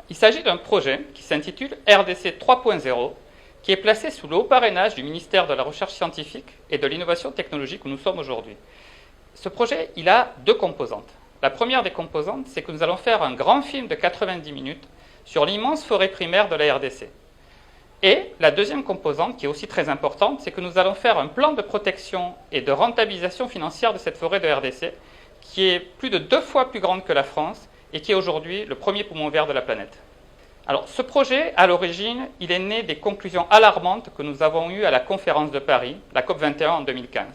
Il s'agit d'un projet qui s'intitule RDC 3.0, qui est placé sous le haut parrainage du ministère de la Recherche scientifique et de l'Innovation technologique où nous sommes aujourd'hui. Ce projet, il a deux composantes. La première des composantes, c'est que nous allons faire un grand film de 90 minutes sur l'immense forêt primaire de la RDC. Et la deuxième composante, qui est aussi très importante, c'est que nous allons faire un plan de protection et de rentabilisation financière de cette forêt de RDC, qui est plus de 2 fois plus grande que la France et qui est aujourd'hui le premier poumon vert de la planète. Alors, ce projet, à l'origine, il est né des conclusions alarmantes que nous avons eues à la conférence de Paris, la COP21 en 2015.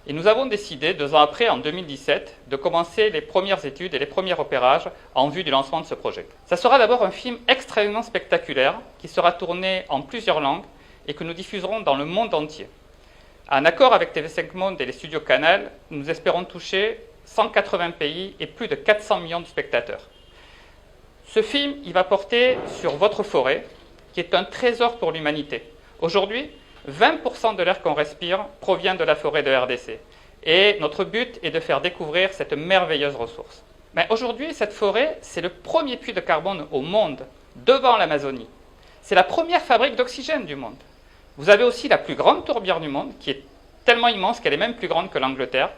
Et nous avons décidé, 2 ans après, en 2017, de commencer les premières études et les premiers repérages en vue du lancement de ce projet. Ça sera d'abord un film extrêmement spectaculaire qui sera tourné en plusieurs langues et que nous diffuserons dans le monde entier. En accord avec TV5 Monde et les studios Canal, nous espérons toucher 180 pays et plus de 400 millions de spectateurs. Ce film, il va porter sur votre forêt, qui est un trésor pour l'humanité. Aujourd'hui, 20% de l'air qu'on respire provient de la forêt de RDC. Et notre but est de faire découvrir cette merveilleuse ressource. Mais aujourd'hui, cette forêt, c'est le premier puits de carbone au monde, devant l'Amazonie. C'est la première fabrique d'oxygène du monde. Vous avez aussi la plus grande tourbière du monde, qui est tellement immense qu'elle est même plus grande que l'Angleterre.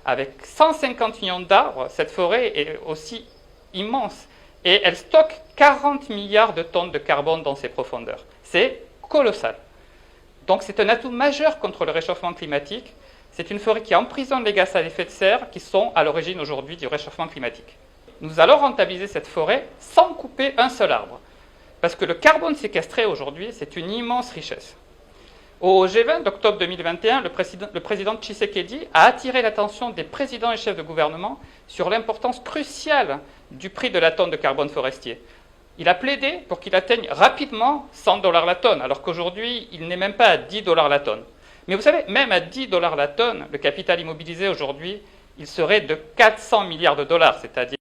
Avec 150 millions d'arbres, cette forêt est aussi immense. Et elle stocke 40 milliards de tonnes de carbone dans ses profondeurs. C'est colossal. Donc c'est un atout majeur contre le réchauffement climatique. C'est une forêt qui emprisonne les gaz à effet de serre qui sont à l'origine aujourd'hui du réchauffement climatique. Nous allons rentabiliser cette forêt sans couper un seul arbre. Parce que le carbone séquestré aujourd'hui, c'est une immense richesse. Au G20 d'octobre 2021, le président Tshisekedi a attiré l'attention des présidents et chefs de gouvernement sur l'importance cruciale du prix de la tonne de carbone forestier. Il a plaidé pour qu'il atteigne rapidement 100 $ la tonne, alors qu'aujourd'hui, il n'est même pas à 10 $ la tonne. Mais vous savez, même à 10 $ la tonne, le capital immobilisé aujourd'hui, il serait de 400 milliards de dollars, c'est-à-dire